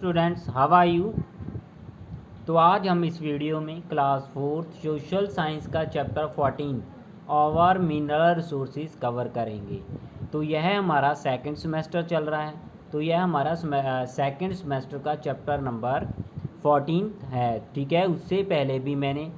Students, how are you. तो आज हम इस वीडियो में क्लास 4 सोशल साइंस का chapter 14 over mineral resources cover करेंगे। तो यह हमारा सेकंड सेमेस्टर चल रहा है। तो यह हमारा सेकंड सेमेस्टर का चैप्टर नंबर 14 है। ठीक है, उससे पहले भी मैंने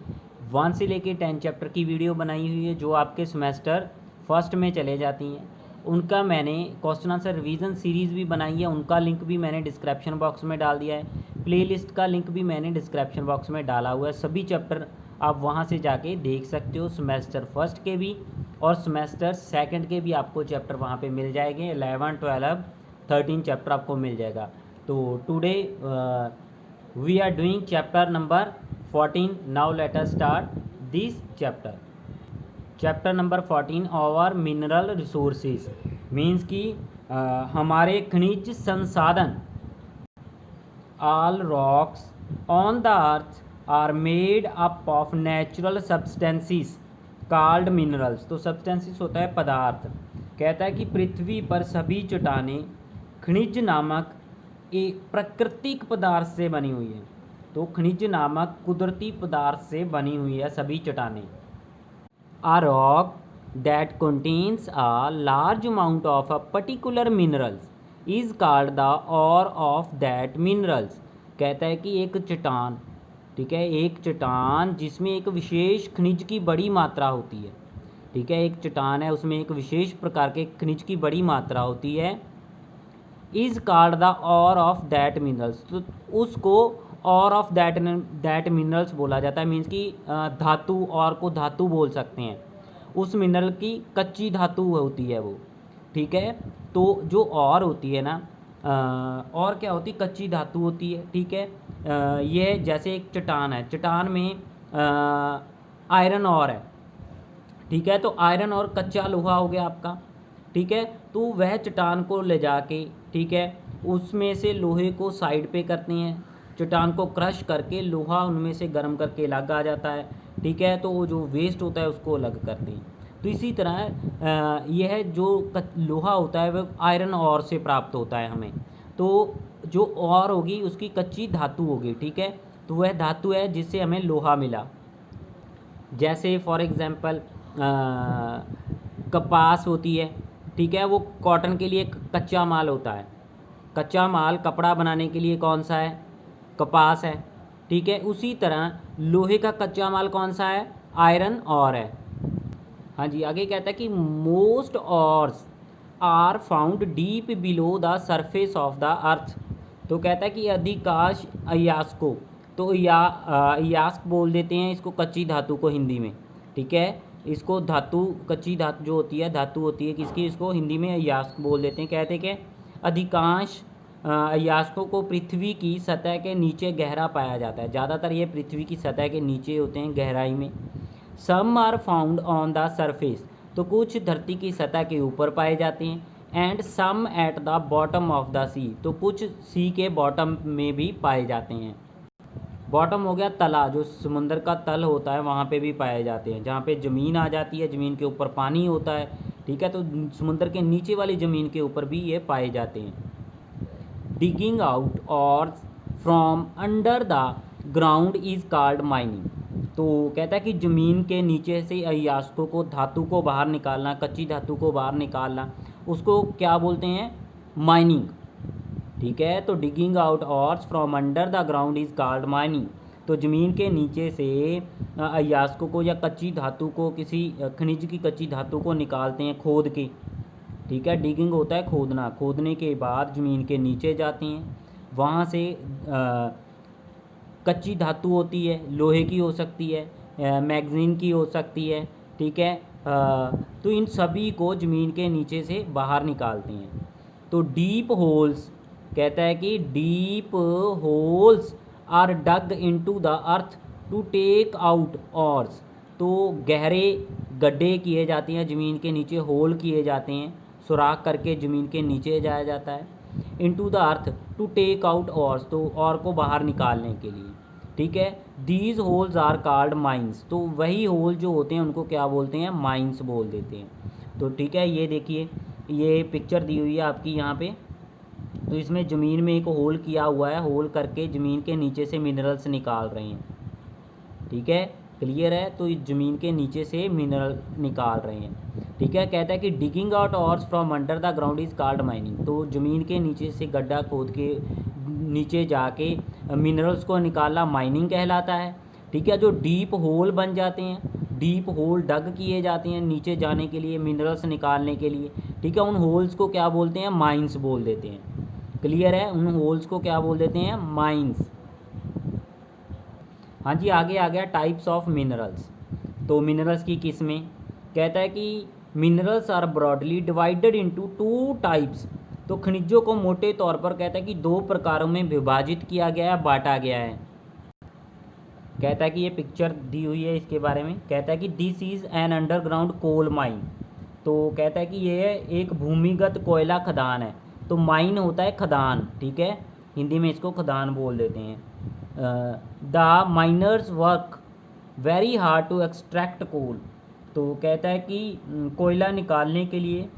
1 से लेके 10 चैप्टर की वीडियो बनाई हुई है जो आपके सेमेस्टर फर्स्ट में चले जाती हैं। उनका मैंने क्वेश्चन आंसर रिवीजन सीरीज़ भी बनाई है, उनका लिंक भी मैंने डिस्क्रिप्शन बॉक्स में डाल दिया है। प्लेलिस्ट का लिंक भी मैंने डिस्क्रिप्शन बॉक्स में डाला हुआ है। सभी चैप्टर आप वहां से जाके देख सकते हो। सेमेस्टर फर्स्ट के भी और सेमेस्टर सेकंड के भी आपको चैप्टर वहां पे मिल जाएंगे। 11, 12, 13 चैप्टर आपको मिल जाएगा। तो today we are doing chapter number 14। Now let us start this chapter. Chapter number 14 over mineral resources means कि हमारे खनिज संसाधन। All rocks on the earth are made up of natural substances called minerals. तो substances होता है पदार्थ। कहता है कि पृथ्वी पर सभी चट्टानें खनिज नामक एक प्राकृतिक पदार्थ से बनी हुई है। तो खनिज नामक कुदरती पदार्थ से बनी हुई है सभी चट्टानें। A rock that contains a large amount of a particular minerals is called the ore of that minerals। कहता है कि एक चट्टान, ठीक है, एक चट्टान जिसमें एक विशेष खनिज की बड़ी मात्रा होती है। ठीक है, एक चट्टान है उसमें एक विशेष प्रकार के खनिज की बड़ी मात्रा होती है। इज कॉल्ड द और ऑफ दैट मिनरल्स। तो उसको और ऑफ दैट मिनरल्स बोला जाता है। मीन्स कि धातु, और को धातु बोल सकते हैं। उस मिनरल की कच्ची धातु होती है वो। ठीक है, तो जो और होती है ना, और क्या होती है, कच्ची धातु होती है। ठीक है, ये जैसे एक चट्टान है, चट्टान में आयरन और है। ठीक है, तो आयरन और कच्चा लोहा हो गया आपका। ठीक है, तो वह चट्टान को ले जाके, ठीक है, उसमें से लोहे को साइड पे करते हैं। चट्टान को क्रश करके लोहा उनमें से गर्म करके अलग आ जाता है। ठीक है, तो वो जो वेस्ट होता है उसको अलग करते हैं। तो इसी तरह यह जो लोहा होता है वह आयरन और से प्राप्त होता है हमें। तो जो और होगी उसकी कच्ची धातु होगी। ठीक है, तो वह धातु है जिससे हमें लोहा मिला। जैसे फॉर एग्जांपल कपास होती है। ठीक है, वो कॉटन के लिए कच्चा माल होता है। कच्चा माल कपड़ा बनाने के लिए कौन सा है, कपास है। ठीक है, उसी तरह लोहे का कच्चा माल कौन सा है, आयरन और है। हाँ जी, आगे कहता है कि most ores are found deep below the surface of the earth. तो कहता है कि अधिकांश अयस्कों, तो अयस्क बोल देते हैं इसको, कच्ची धातु को हिंदी में। ठीक है, इसको धातु, कच्ची धातु जो होती है, धातु होती है किसकी, इसको हिंदी में अयस्क बोल देते हैं। कहते हैं कि अधिकांश अयस्कों को पृथ्वी की सतह के नीचे गहरा पाया जाता है। ज़्यादातर ये पृथ्वी की सतह के नीचे होते हैं, गहराई में। Some are found on the surface, तो कुछ धरती की सतह के ऊपर पाए जाते हैं। And some at the bottom of the sea, तो कुछ सी के बॉटम में भी पाए जाते हैं। बॉटम हो गया तला, जो समुंदर का तल होता है वहाँ पे भी पाए जाते हैं, जहाँ पे ज़मीन आ जाती है, ज़मीन के ऊपर पानी होता है। ठीक है, तो समुंदर के नीचे वाली ज़मीन के ऊपर भी ये पाए जाते हैं। डिगिंग आउट और from under the ground is called mining. तो कहता है कि ज़मीन के नीचे से अयस्कों को, धातु को बाहर निकालना, कच्ची धातु को बाहर निकालना, उसको क्या बोलते हैं, माइनिंग। ठीक है, तो digging out ores from under the ground is called mining. तो ज़मीन के नीचे से अयस्कों को या कच्ची धातु को, किसी खनिज की कच्ची धातु को निकालते हैं खोद के। ठीक है, डिगिंग होता है खोदना। खोदने के बाद ज़मीन के नीचे जाते हैं, वहाँ से कच्ची धातु होती है, लोहे की हो सकती है, मैग्नीज की हो सकती है। ठीक है, तो इन सभी को ज़मीन के नीचे से बाहर निकालते हैं। तो डीप होल्स, कहता है कि deep holes are dug into the earth to take out ores. तो गहरे गड्ढे किए जाते हैं ज़मीन के नीचे, होल किए जाते हैं, सुराख करके ज़मीन के नीचे जाया जाता है। Into the earth to take out ores, तो और को बाहर निकालने के लिए। ठीक है, these holes are called mines. तो वही होल जो होते हैं उनको क्या बोलते हैं, माइंस बोल देते हैं। तो ठीक है, ये देखिए, ये पिक्चर दी हुई है आपकी यहाँ पे। तो तो इसमें ज़मीन में एक होल किया हुआ है, होल करके ज़मीन के नीचे से मिनरल्स निकाल रहे हैं। ठीक है, क्लियर है। तो इस ज़मीन के नीचे से मिनरल निकाल रहे हैं। ठीक है, कहता है कि digging out ores from under the ground is called mining. तो ज़मीन के नीचे से गड्ढा खोद के नीचे जाके मिनरल्स को निकालना माइनिंग कहलाता है। ठीक है, जो डीप होल बन जाते हैं, डीप होल डग किए जाते हैं नीचे जाने के लिए, मिनरल्स निकालने के लिए। ठीक है, उन होल्स को क्या बोलते हैं? माइंस बोल देते हैं। क्लियर है, उन होल्स को क्या बोल देते हैं? माइंस। हाँ जी, आगे आ गया टाइप्स ऑफ मिनरल्स। तो मिनरल्स की किस्में, कहता है कि minerals are broadly divided into 2 types. तो खनिजों को मोटे तौर पर कहता है कि 2 प्रकारों में विभाजित किया गया है, बांटा गया है। कहता है कि ये पिक्चर दी हुई है इसके बारे में। कहता है कि this is an underground coal mine. तो कहता है कि ये एक भूमिगत कोयला खदान है। तो माइन होता है खदान। ठीक है, हिंदी में इसको खदान बोल देते हैं। The miners work very hard to extract coal. तो कहता है कि कोयला निकालने के लिए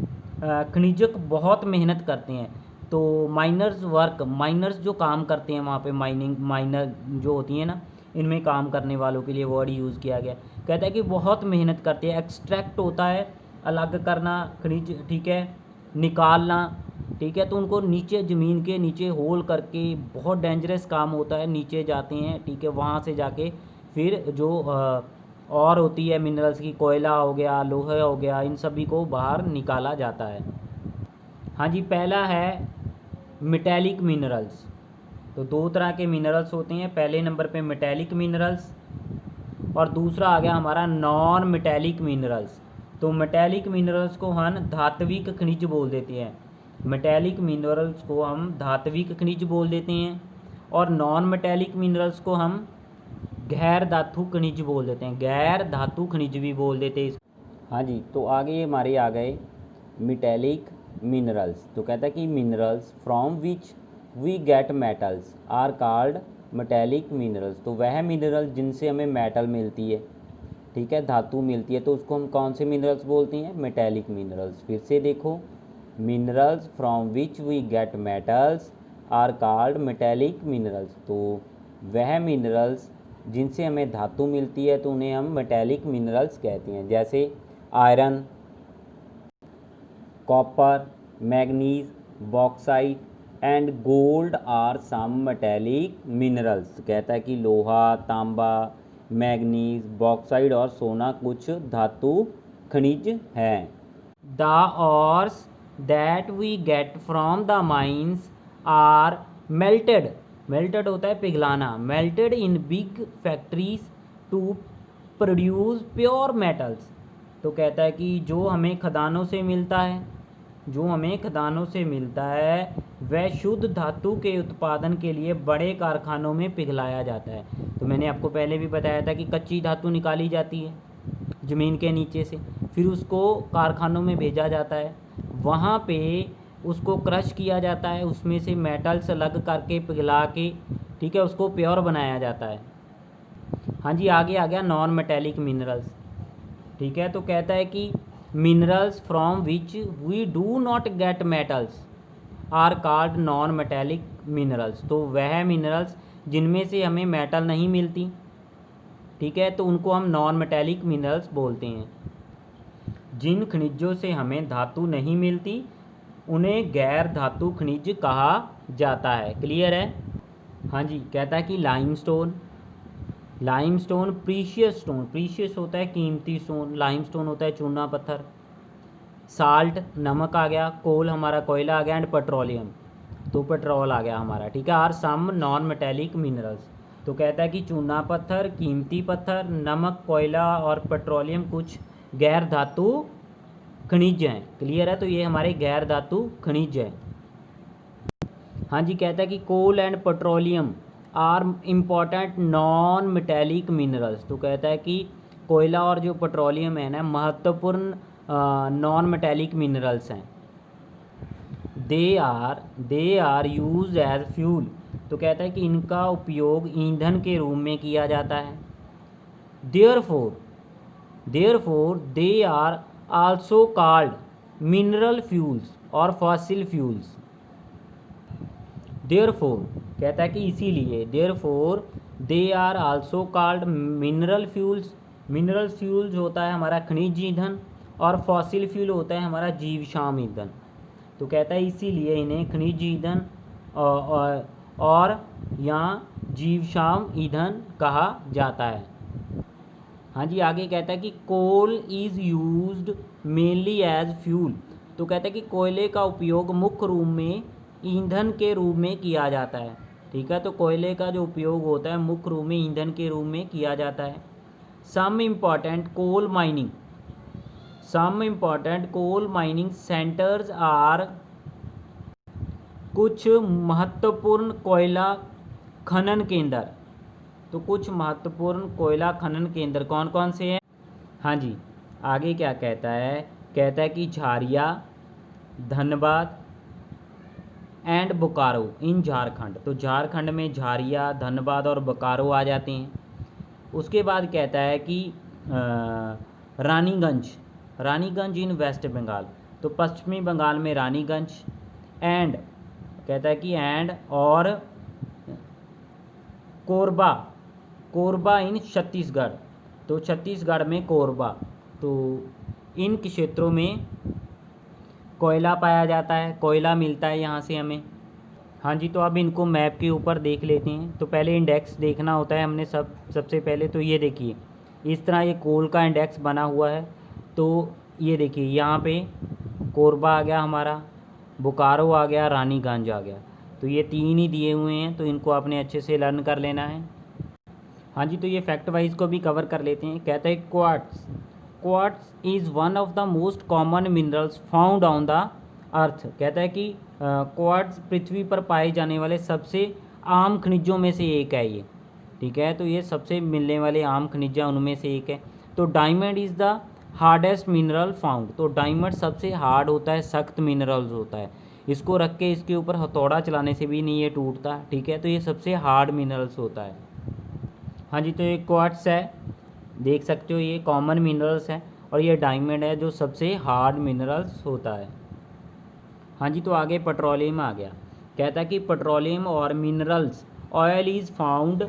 खनिजक बहुत मेहनत करते हैं। तो माइनर्स वर्क, माइनर्स जो काम करते हैं वहाँ पे, माइनिंग माइनर जो होती हैं ना, इनमें काम करने वालों के लिए वर्ड यूज़ किया गया। कहता है कि बहुत मेहनत करते हैं। एक्सट्रैक्ट होता है अलग करना खनिज, ठीक है, निकालना। ठीक है, तो उनको नीचे ज़मीन के नीचे होल करके बहुत डेंजरस काम होता है, नीचे जाते हैं। ठीक है, वहाँ से जाके फिर जो और होती है मिनरल्स की, कोयला हो गया, लोहा हो गया, इन सभी को बाहर निकाला जाता है। हाँ जी, पहला है मेटेलिक मिनरल्स। तो 2 तरह के मिनरल्स होते हैं। पहले नंबर पे मेटेलिक मिनरल्स और दूसरा आ गया हमारा नॉन मेटेलिक मिनरल्स। तो मेटेलिक मिनरल्स को हम धात्विक खनिज बोल देते हैं। मेटेलिक मिनरल्स को हम धात्विक खनिज बोल देते हैं और नॉन मेटेलिक मिनरल्स को हम गैर धातु खनिज बोल देते हैं। गैर धातु खनिज भी बोल देते हैं। हाँ जी, तो आगे हमारे आ गए मेटेलिक मिनरल्स। तो कहता है कि minerals from which we get metals are called metallic minerals. तो वह मिनरल जिनसे हमें मेटल मिलती है, ठीक है, धातु मिलती है, तो उसको हम कौन से मिनरल्स बोलते हैं? Metallic minerals. फिर से देखो, minerals from which we get metals are called metallic minerals. तो वह मिनरल्स जिनसे हमें धातु मिलती है तो उन्हें हम मेटेलिक मिनरल्स कहते हैं। जैसे iron, copper, manganese, bauxite and gold are some metallic minerals. कहता है कि लोहा, तांबा, मैग्नीज, बॉक्साइट और सोना कुछ धातु खनिज हैं। The ores that we get from the mines are melted, melted होता है पिघलाना, melted in big factories to produce pure metals. तो कहता है कि जो हमें खदानों से मिलता है, जो हमें खदानों से मिलता है वह शुद्ध धातु के उत्पादन के लिए बड़े कारखानों में पिघलाया जाता है। तो मैंने आपको पहले भी बताया था कि कच्ची धातु निकाली जाती है ज़मीन के नीचे से, फिर उसको कारखानों में भेजा जाता है, वहाँ पे उसको क्रश किया जाता है, उसमें से मेटल्स अलग करके पिघला के, ठीक है, उसको प्योर बनाया जाता है। हाँ जी, आगे आ गया नॉन मेटेलिक मिनरल्स। ठीक है, तो कहता है कि minerals from which we do not get metals are called non metallic minerals. तो वह मिनरल्स जिनमें से हमें मेटल नहीं मिलती, ठीक है, तो उनको हम नॉन मेटेलिक मिनरल्स बोलते हैं। जिन खनिजों से हमें धातु नहीं मिलती उन्हें गैर धातु खनिज कहा जाता है। क्लियर है? हाँ जी, कहता है कि limestone, limestone precious stone, precious होता है कीमती स्टोन, लाइमस्टोन होता है चूना पत्थर, साल्ट नमक आ गया, कोल हमारा कोयला आ गया, एंड पेट्रोलियम तो पेट्रोल आ गया हमारा। ठीक है, are some non metallic minerals. तो कहता है कि चूना पत्थर, कीमती पत्थर, नमक, कोयला और पेट्रोलियम कुछ गैर धातु खनिज हैं। क्लियर है? तो ये हमारे गैर धातु खनिज है। हाँ जी, कहता है कि coal and petroleum are important non metallic minerals. तो कहता है कि कोयला और जो पेट्रोलियम है ना, महत्वपूर्ण नॉन मेटेलिक मिनरल्स हैं। They are use as fuel. तो कहता है कि इनका उपयोग ईंधन के रूप में किया जाता है। Therefore they are also called mineral fuels और फॉसिल फ्यूल्स। देयरफॉर कहता है कि इसीलिए, therefore they are also called mineral fuels. Mineral fuels होता है हमारा खनिज ईंधन, और फॉसिल फ्यूल होता है हमारा जीवशाम ईंधन। तो कहता है इसीलिए इन्हें खनिज ईंधन और या जीवशाम ईंधन कहा जाता है। हाँ जी, आगे कहता है कि coal is used mainly as fuel. तो कहता है कि कोयले का उपयोग मुख्य रूप में ईंधन के रूप में किया जाता है। ठीक है, तो कोयले का जो उपयोग होता है मुख्य रूप में ईंधन के रूप में किया जाता है। Some important coal mining centres are, कुछ महत्वपूर्ण कोयला खनन केंद्र। तो कुछ महत्वपूर्ण कोयला खनन केंद्र कौन कौन से हैं? हाँ जी, आगे क्या कहता है? कहता है कि झारिया, धनबाद एंड बोकारो इन झारखंड। तो झारखंड में झारिया, धनबाद और बोकारो आ जाते हैं। उसके बाद कहता है कि रानीगंज इन वेस्ट बंगाल। तो पश्चिमी बंगाल में रानीगंज। एंड कहता है कि एंड और कोरबा इन छत्तीसगढ़। तो छत्तीसगढ़ में कोरबा। तो इन क्षेत्रों में कोयला पाया जाता है, कोयला मिलता है यहाँ से हमें। हाँ जी, तो अब इनको मैप के ऊपर देख लेते हैं। तो पहले इंडेक्स देखना होता है हमने सबसे पहले। तो ये देखिए, इस तरह ये कोल का इंडेक्स बना हुआ है। तो ये देखिए, यहाँ पे कोरबा आ गया हमारा, बोकारो आ गया, रानीगंज आ गया। तो ये तीन ही दिए हुए हैं, तो इनको आपने अच्छे से लर्न कर लेना है। हाँ जी, तो ये फैक्ट वाइज को भी कवर कर लेते हैं। कहता है quartz is one of the most common minerals found on the अर्थ। कहता है कि क्वार्ट्स पृथ्वी पर पाए जाने वाले सबसे आम खनिजों में से एक है ये। ठीक है, तो ये सबसे मिलने वाले आम खनिज उनमें से एक है। तो diamond is the hardest mineral found. तो डायमंड सबसे हार्ड होता है, सख्त मिनरल्स होता है। इसको रख के इसके ऊपर हथौड़ा चलाने से भी नहीं ये टूटता। ठीक है, तो ये सबसे हार्ड मिनरल्स होता है। हाँ जी, तो ये क्वार्ट्स है, देख सकते हो, ये कॉमन मिनरल्स है। और ये डायमंड है जो सबसे हार्ड मिनरल्स होता है। हाँ जी, तो आगे पेट्रोलियम आ गया। कहता है कि पेट्रोलियम और minerals oil is found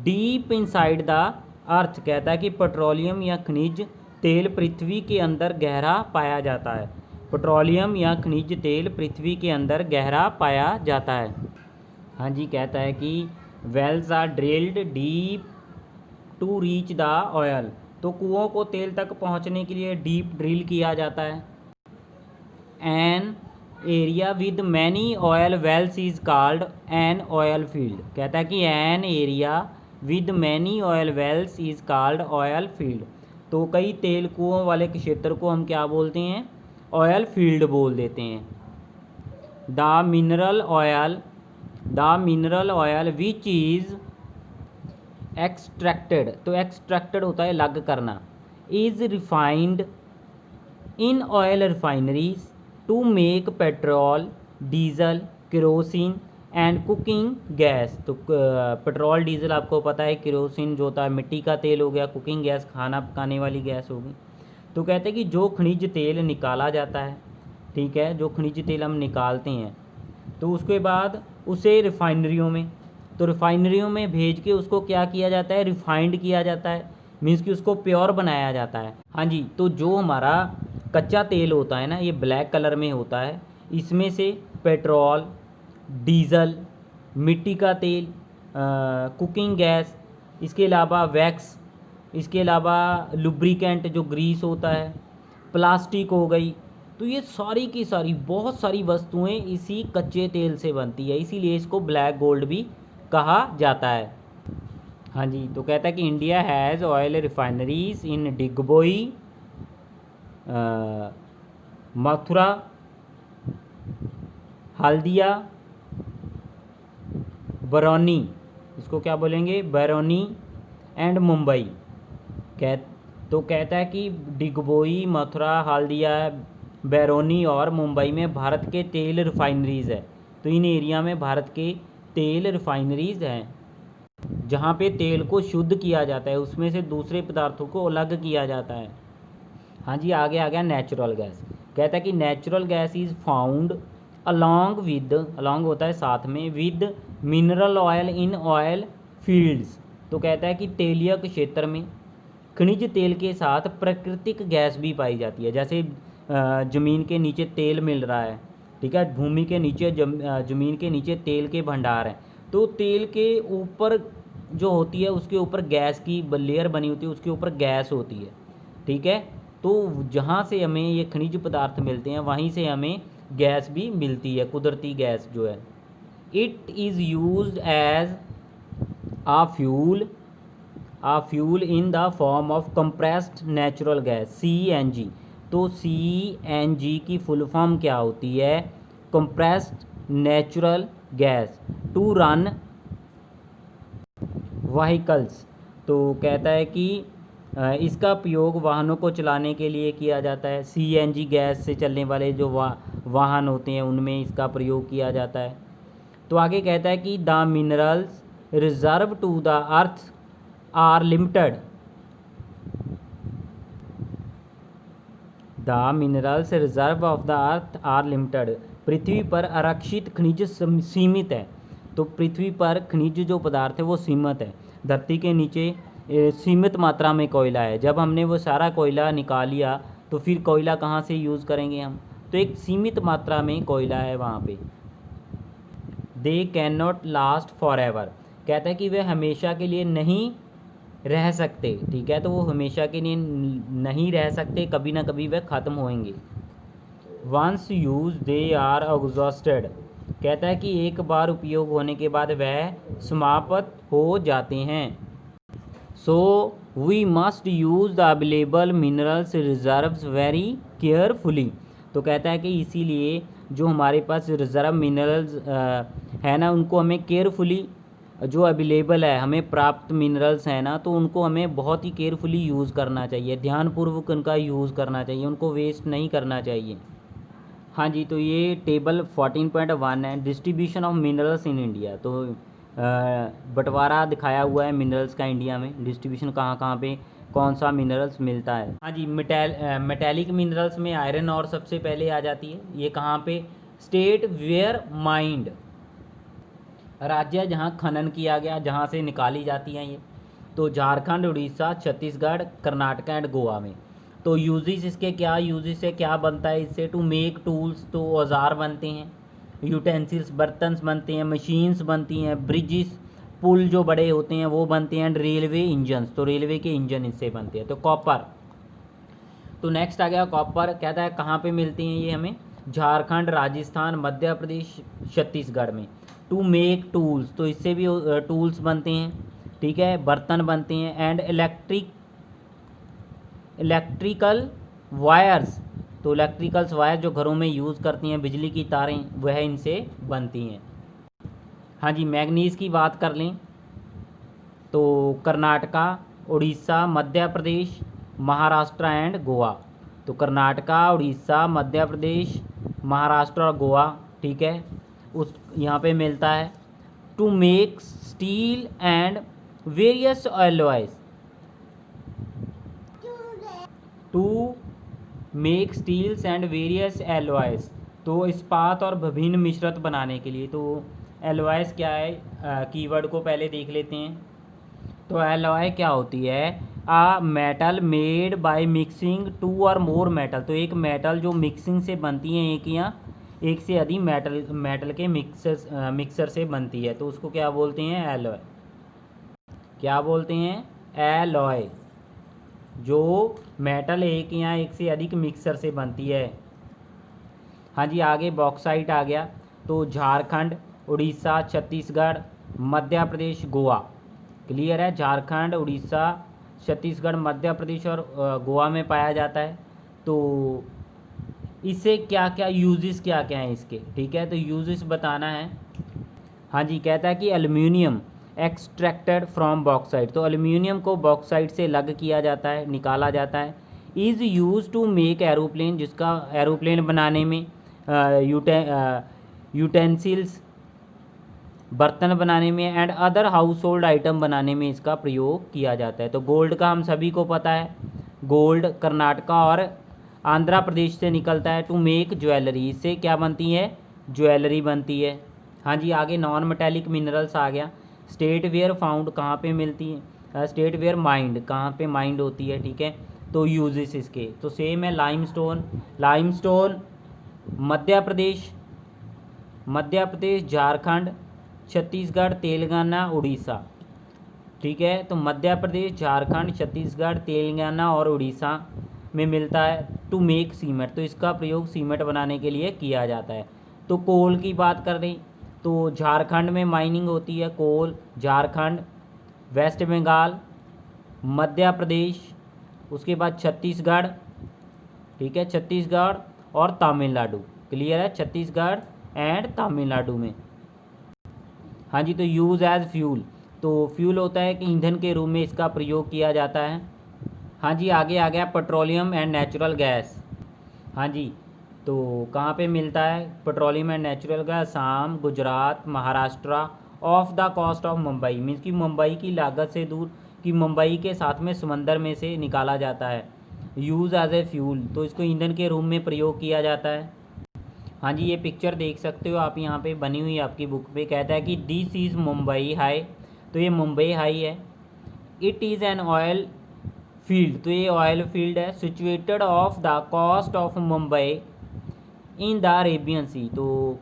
deep inside the earth. कहता है कि पेट्रोलियम या खनिज तेल पृथ्वी के अंदर गहरा पाया जाता है। पेट्रोलियम या खनिज तेल पृथ्वी के अंदर गहरा पाया जाता है। हाँ जी, कहता है कि wells are drilled deep to reach the oil. तो कुओं को तेल तक पहुंचने के लिए डीप ड्रिल किया जाता है। An area with many oil wells is called an oil field. कहता है कि an area with many oil wells is called oil field. तो कई तेल कुओं वाले क्षेत्र को हम क्या बोलते हैं? ऑयल फील्ड बोल देते हैं। The mineral oil which is extracted. तो एक्सट्रैक्टेड होता है अलग करना। Is refined in oil refineries to make petrol, diesel, kerosene and cooking gas. तो पेट्रोल, डीजल आपको पता है, केरोसिन जो होता है मिट्टी का तेल हो गया, कुकिंग गैस खाना पकाने वाली गैस होगी। तो कहते हैं कि जो खनिज तेल निकाला जाता है, ठीक है, जो खनिज तेल हम निकालते हैं, तो उसके बाद उसे रिफाइनरियों में, तो रिफाइनरियों में भेज के उसको क्या किया जाता है? रिफाइंड किया जाता है। मीन्स कि उसको प्योर बनाया जाता है। हाँ जी, तो जो हमारा कच्चा तेल होता है ना, ये ब्लैक कलर में होता है। इसमें से पेट्रोल, डीजल, मिट्टी का तेल, कुकिंग गैस, इसके अलावा वैक्स, इसके अलावा लुब्रिकेंट जो ग्रीस होता है, प्लास्टिक हो गई। तो ये सारी की सारी बहुत सारी वस्तुएं इसी कच्चे तेल से बनती है, इसीलिए इसको ब्लैक गोल्ड भी कहा जाता है। हाँ जी, तो कहता है कि इंडिया हैज़ ऑयल रिफाइनरीज इन डिगबोई, मथुरा, हल्दिया, बरौनी, इसको क्या बोलेंगे? बरौनी एंड मुंबई। तो कहता है कि डिगबोई, मथुरा, हल्दिया, बैरोनी और मुंबई में भारत के तेल रिफाइनरीज़ है। तो इन एरिया में भारत के तेल रिफाइनरीज़ हैं जहाँ पे तेल को शुद्ध किया जाता है, उसमें से दूसरे पदार्थों को अलग किया जाता है। हाँ जी, आगे आ गया नेचुरल गैस। कहता है कि natural gas is found along होता है साथ में, with mineral oil in oil fields. तो कहता है कि तेलीय क्षेत्र में खनिज तेल के साथ प्राकृतिक गैस भी पाई जाती है। जैसे ज़मीन के नीचे तेल मिल रहा है, ठीक है, भूमि के नीचे ज़मीन के नीचे तेल के भंडार हैं, तो तेल के ऊपर जो होती है उसके ऊपर गैस की लेयर बनी होती है, उसके ऊपर गैस होती है, ठीक है। तो जहाँ से हमें ये खनिज पदार्थ मिलते हैं वहीं से हमें गैस भी मिलती है, कुदरती गैस जो है। It is used as a fuel in the form of compressed natural gas CNG। तो CNG की फुल फॉर्म क्या होती है? Compressed natural gas to run vehicles. तो कहता है कि इसका प्रयोग वाहनों को चलाने के लिए किया जाता है। CNG गैस से चलने वाले जो वाहन होते हैं उनमें इसका प्रयोग किया जाता है। तो आगे कहता है कि the minerals reserve to the earth are limited. The minerals reserve of the earth are limited. पृथ्वी पर आरक्षित खनिज सीमित है। तो पृथ्वी पर खनिज जो पदार्थ है वो सीमित है। धरती के नीचे सीमित मात्रा में कोयला है। जब हमने वो सारा कोयला निकाल लिया तो फिर कोयला कहाँ से यूज़ करेंगे हम? तो एक सीमित मात्रा में कोयला है वहाँ पे। They can not last for ever. कहता है कि वे हमेशा के लिए नहीं रह सकते, ठीक है। तो वो हमेशा के लिए नहीं रह सकते, कभी ना कभी वह ख़त्म होंगे। Once used they are exhausted. कहता है कि एक बार उपयोग होने के बाद वह समाप्त हो जाते हैं। So we must use the available minerals reserves very carefully. तो कहता है कि इसीलिए जो हमारे पास रिजर्व मिनरल्स है ना, उनको हमें केयरफुली, जो अवेलेबल है हमें प्राप्त मिनरल्स हैं ना, तो उनको हमें बहुत ही केयरफुली यूज़ करना चाहिए, ध्यानपूर्वक उनका यूज़ करना चाहिए, उनको वेस्ट नहीं करना चाहिए। हाँ जी, तो ये टेबल 14.1 है, distribution of minerals in India. तो बंटवारा दिखाया हुआ है मिनरल्स का इंडिया में, डिस्ट्रीब्यूशन कहाँ कहाँ पे कौन सा मिनरल्स मिलता है। हाँ जी, मेटेलिक मिनरल्स में आयरन और सबसे पहले आ जाती है। ये कहाँ पे? स्टेट वेयर माइंड, राज्य जहाँ खनन किया गया, जहाँ से निकाली जाती हैं ये। तो झारखंड, उड़ीसा, छत्तीसगढ़, कर्नाटक एंड गोवा में। तो यूजेस इसके क्या, यूजेस से क्या बनता है इससे? टू मेक टूल्स, तो औजार बनते हैं, यूटेंसिल्स बर्तन बनते हैं, मशीन्स बनती हैं, ब्रिजेस पुल जो बड़े होते हैं वो बनते हैं, एंड रेलवे इंजन्स, तो रेलवे के इंजन इससे बनते हैं। तो कॉपर, तो नेक्स्ट आ गया कॉपर। कहता है कहाँ पे मिलती हैं ये हमें? झारखंड, राजस्थान, मध्य प्रदेश, छत्तीसगढ़ में। टू मेक टूल्स, तो इससे भी टूल्स बनते हैं, ठीक है, बर्तन बनते हैं, एंड इलेक्ट्रिकल वायर्स, तो इलेक्ट्रिकल वायर जो घरों में यूज़ करती हैं, बिजली की तारें, वह इनसे बनती हैं। हाँ जी, मैग्नीज़ की बात कर लें तो कर्नाटका, उड़ीसा, मध्य प्रदेश, महाराष्ट्र एंड गोवा। तो कर्नाटका, उड़ीसा, मध्य प्रदेश, महाराष्ट्र और गोवा, ठीक है, उस यहाँ पे मिलता है। To make steel and various alloys, to make steels and various alloys, तो इस्पात और विभिन्न मिश्रत बनाने के लिए। तो एलॉयज क्या है, कीवर्ड को पहले देख लेते हैं। तो एलॉय क्या होती है? A metal made by mixing two or more metal. तो एक मेटल जो मिक्सिंग से बनती है, एक या एक से अधिक मेटल के मिक्सर से बनती है, तो उसको क्या बोलते हैं? एलॉय। क्या बोलते हैं? एलॉय। जो मेटल एक या एक से अधिक मिक्सर से बनती है। हाँ जी, आगे बॉक्साइट आ गया। तो झारखंड, उड़ीसा, छत्तीसगढ़, मध्य प्रदेश, गोवा। क्लियर है? झारखंड, उड़ीसा, छत्तीसगढ़, मध्य प्रदेश और गोवा में पाया जाता है। तो इससे क्या क्या यूजेस क्या क्या हैं इसके, ठीक है, तो यूजेस बताना है। हाँ जी, कहता है कि एल्यूमिनियम एक्सट्रैक्टेड फ्रॉम बॉक्साइट। तो एल्यूमिनियम को बॉक्साइट से अलग किया जाता है, निकाला जाता है। Is use to make aeroplane, जिसका एरोप्लेन बनाने में, यूटेंसिल्स बर्तन बनाने में, and other household item बनाने में इसका प्रयोग किया जाता है। तो गोल्ड का हम सभी को पता है, गोल्ड कर्नाटका और आंध्र प्रदेश से निकलता है। टू मेक ज्वेलरी, इससे क्या बनती है? ज्वेलरी बनती है। हाँ जी, आगे नॉन मेटेलिक मिनरल्स आ गया। स्टेट वेयर फाउंड कहाँ पे मिलती है, स्टेट वेयर माइंड कहाँ पे माइंड होती है, ठीक है। तो यूजेस इसके तो सेम है। लाइमस्टोन, लाइमस्टोन मध्य प्रदेश, झारखंड, छत्तीसगढ़, तेलंगाना, उड़ीसा, ठीक है। तो मध्य प्रदेश, झारखंड, छत्तीसगढ़, तेलंगाना और उड़ीसा में मिलता है। टू मेक सीमेंट, तो इसका प्रयोग सीमेंट बनाने के लिए किया जाता है। तो कोल की बात कर रही, तो झारखंड में माइनिंग होती है कोल, झारखंड, वेस्ट बंगाल, मध्य प्रदेश, उसके बाद छत्तीसगढ़, ठीक है, छत्तीसगढ़ और तमिलनाडु। क्लियर है, छत्तीसगढ़ एंड तमिलनाडु में। हाँ जी, तो यूज़ एज फ्यूल, तो फ्यूल होता है कि ईंधन के रूप में इसका प्रयोग किया जाता है। हाँ जी, आगे आ गया पेट्रोलियम एंड नेचुरल गैस। हाँ जी, तो कहाँ पे मिलता है petroleum and natural gas? Assam, Gujarat, Maharashtra, of the cost of Mumbai, means कि मुंबई की लागत से दूर, कि मुंबई के साथ में समंदर में से निकाला जाता है। यूज़ एज ए फ्यूल, तो इसको ईंधन के रूप में प्रयोग किया जाता है। हाँ जी, ये पिक्चर देख सकते हो आप, यहाँ पे बनी हुई आपकी बुक पे, कहता है कि दिस इज़ मुंबई हाई, तो ये मुंबई हाई है। It is an oil field, तो ये ऑयल फील्ड है, situated off the coast of Mumbai in the Arabian sea, तो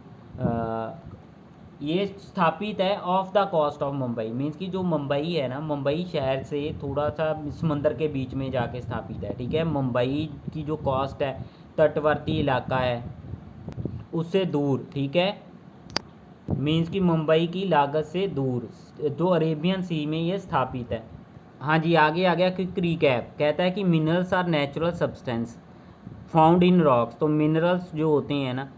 ये स्थापित है off the coast of Mumbai, means कि जो मुंबई है ना, मुंबई शहर से थोड़ा सा समंदर के बीच में जाके स्थापित है, ठीक है। मुंबई की जो कोस्ट है, तटवर्ती इलाका है, उससे दूर, ठीक है, मीन्स कि मुंबई की लागत से दूर, जो अरेबियन सी में ये स्थापित है। हाँ जी, आगे आ गया क्विक रिकैप, कहता है कि minerals are natural substance found in rocks, तो मिनरल्स जो होते हैं ना,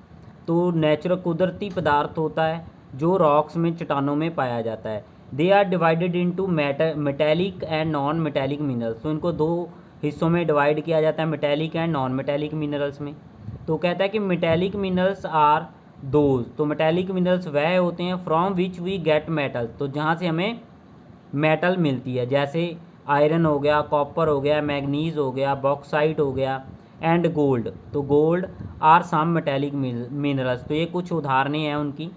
तो नेचुरल कुदरती पदार्थ होता है जो रॉक्स में, चट्टानों में पाया जाता है। They are divided into metallic and non metallic minerals, तो इनको दो हिस्सों में डिवाइड किया जाता है, metallic and non metallic minerals में। तो कहता है कि मेटेलिक मिनरल्स आर दोज, तो मेटेलिक मिनरल्स वह होते हैं from which we get metal, तो जहाँ से हमें मेटल मिलती है, जैसे आयरन हो गया, कॉपर हो गया, मैग्नीज हो गया, बॉक्साइट हो गया एंड गोल्ड, तो gold are some metallic minerals, तो ये कुछ उदाहरणें हैं उनकी।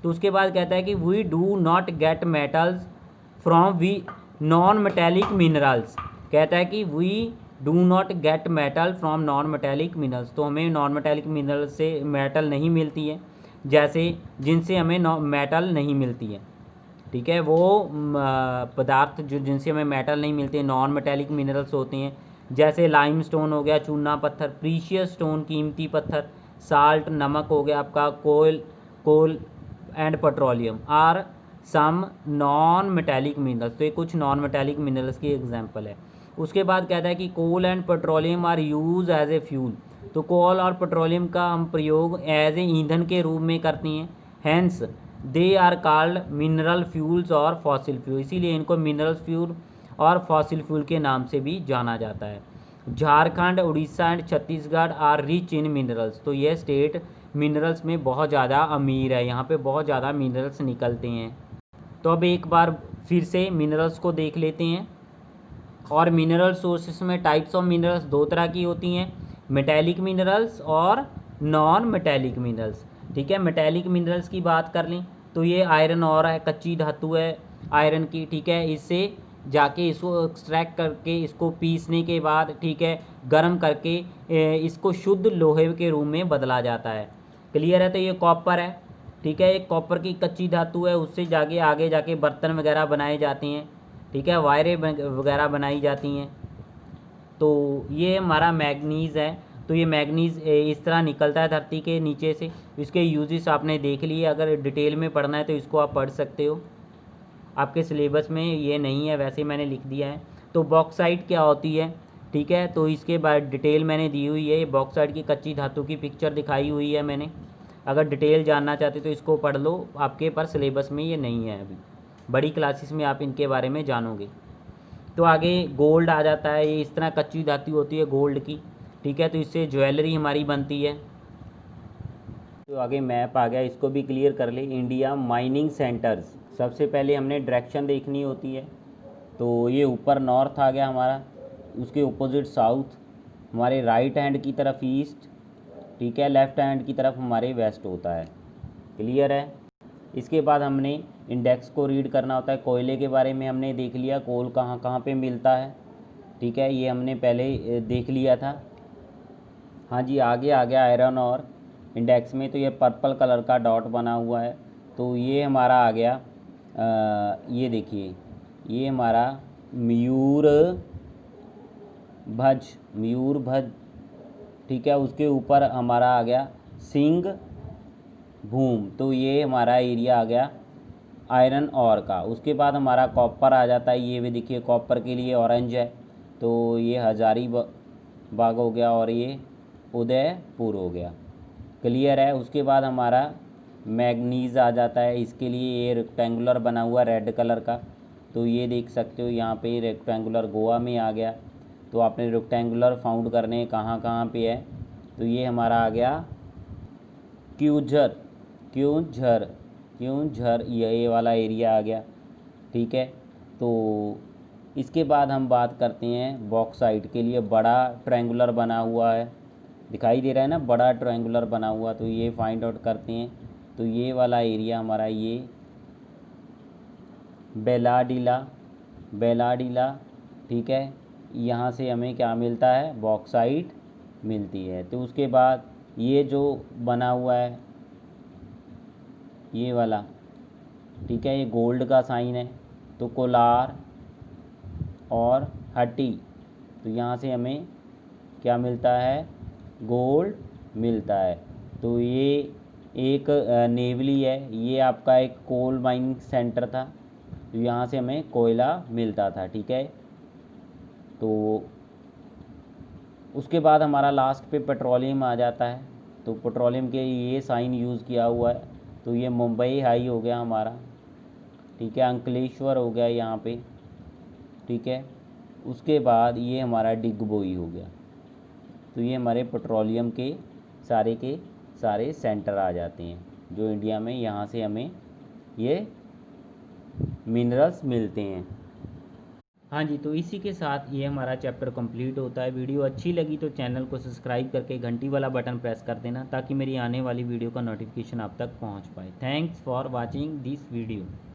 तो उसके बाद कहता है कि we do not get metals from we non metallic minerals, कहता है कि we do not get metal from non metallic minerals, तो हमें नॉन मेटेलिक मिनरल से मेटल नहीं मिलती है, जैसे जिनसे हमें मेटल नहीं मिलती है, ठीक है। वो पदार्थ जो जिनसे हमें मेटल नहीं मिलते, नॉन मेटेलिक मिनरल्स होते हैं, जैसे लाइमस्टोन हो गया, चूना पत्थर, प्रीशियस स्टोन कीमती पत्थर, साल्ट नमक हो गया आपका, coal and petroleum are some non metallic minerals, तो ये कुछ नॉन मेटेलिक मिनरल्स की एग्जांपल है। उसके बाद कहता है कि coal and petroleum are use as a fuel, तो कोल और पेट्रोलियम का हम प्रयोग एज ए ईंधन के रूप में करते हैं। Hence they are called mineral fuels और फॉसिल फ्यूल, इसीलिए इनको मिनरल फ्यूल और फॉसिल फ्यूल के नाम से भी जाना जाता है। Jharkhand, Orissa and Chhattisgarh are rich in minerals, तो ये स्टेट मिनरल्स में बहुत ज़्यादा अमीर है, यहाँ पे बहुत ज़्यादा मिनरल्स निकलते हैं। तो अब एक बार फिर से मिनरल्स को देख लेते हैं। और मिनरल सोर्सेस में टाइप्स ऑफ मिनरल्स दो तरह की होती हैं, मेटेलिक मिनरल्स और नॉन मेटेलिक मिनरल्स, ठीक है। मेटेलिक मिनरल्स की बात कर लें तो ये आयरन और है, कच्ची धातु है आयरन की, ठीक है। इससे जाके इसको एक्सट्रैक्ट करके, इसको पीसने के बाद, ठीक है, गर्म करके इसको शुद्ध लोहे के रूप में बदला जाता है। क्लियर है, तो ये कॉपर है, ठीक है, एक कॉपर की कच्ची धातु है, उससे जाके आगे जाके बर्तन वगैरह बनाए जाते हैं, ठीक है, वायरें वगैरह बनाई जाती हैं। तो ये हमारा मैग्नीज़ है, तो ये मैग्नीज़ इस तरह निकलता है धरती के नीचे से। इसके यूजेस आपने देख लिए, अगर डिटेल में पढ़ना है तो इसको आप पढ़ सकते हो, आपके सिलेबस में ये नहीं है, वैसे मैंने लिख दिया है। तो बॉक्साइट क्या होती है, ठीक है, तो इसके बाद डिटेल मैंने दी हुई है, बॉक्साइट की कच्ची धातु की पिक्चर दिखाई हुई है मैंने। अगर डिटेल जानना चाहते तो इसको पढ़ लो, आपके पास सिलेबस में ये नहीं है, अभी बड़ी क्लासेस में आप इनके बारे में जानोगे। तो आगे गोल्ड आ जाता है, ये इस तरह कच्ची धातु होती है गोल्ड की, ठीक है, तो इससे ज्वेलरी हमारी बनती है। तो आगे मैप आ गया, इसको भी क्लियर कर ले। इंडिया माइनिंग सेंटर्स, सबसे पहले हमने डायरेक्शन देखनी होती है, तो ये ऊपर नॉर्थ आ गया हमारा, उसके अपोजिट साउथ, हमारे राइट हैंड की तरफ ईस्ट, ठीक है, लेफ्ट हैंड की तरफ हमारे वेस्ट होता है। क्लियर है। इसके बाद हमने इंडेक्स को रीड करना होता है। कोयले के बारे में हमने देख लिया, कोल कहाँ कहाँ पे मिलता है, ठीक है, ये हमने पहले देख लिया था। हाँ जी, आगे आ गया आयरन और इंडेक्स में, तो ये पर्पल कलर का डॉट बना हुआ है, तो ये हमारा आ गया ये देखिए, ये हमारा मयूरभंज, ठीक है। उसके ऊपर हमारा आ गया सिंह भूम, तो ये हमारा एरिया आ गया आयरन और का। उसके बाद हमारा कॉपर आ जाता है, ये भी देखिए कॉपर के लिए ऑरेंज है, तो ये हजारीबाग हो गया और ये उदयपुर हो गया। क्लियर है। उसके बाद हमारा मैग्नीज आ जाता है, इसके लिए ये रेक्टेंगुलर बना हुआ रेड कलर का, तो ये देख सकते हो यहाँ पे रेक्टेंगुलर गोवा में आ गया। तो आपने रेक्टेंगुलर फाउंड करने कहाँ कहाँ पे है, तो ये हमारा आ गया क्यूंझर ये वाला एरिया आ गया, ठीक है। तो इसके बाद हम बात करते हैं बॉक्साइट के लिए, बड़ा ट्रायंगुलर बना हुआ है, दिखाई दे रहा है ना, बड़ा ट्रायंगुलर बना हुआ, तो ये फाइंड आउट करते हैं। तो ये वाला एरिया हमारा ये बेलाडीला, ठीक है, यहाँ से हमें क्या मिलता है, बॉक्साइट मिलती है। तो उसके बाद ये जो बना हुआ है ये वाला, ठीक है, ये गोल्ड का साइन है, तो कोलार और हटी, तो यहाँ से हमें क्या मिलता है, गोल्ड मिलता है। तो ये एक नेवली है, ये आपका एक कोल माइनिंग सेंटर था, तो यहाँ से हमें कोयला मिलता था, ठीक है। तो उसके बाद हमारा लास्ट पे पेट्रोलियम आ जाता है, तो पेट्रोलियम के ये साइन यूज़ किया हुआ है, तो ये मुंबई हाई हो गया हमारा, ठीक है, अंकलेश्वर हो गया यहाँ पे, ठीक है। उसके बाद ये हमारा डिगबोई हो गया। तो ये हमारे पेट्रोलियम के सारे सेंटर आ जाते हैं जो इंडिया में, यहाँ से हमें ये मिनरल्स मिलते हैं। हाँ जी, तो इसी के साथ ये हमारा चैप्टर कंप्लीट होता है। वीडियो अच्छी लगी तो चैनल को सब्सक्राइब करके घंटी वाला बटन प्रेस कर देना, ताकि मेरी आने वाली वीडियो का नोटिफिकेशन आप तक पहुँच पाए। Thanks for watching this video.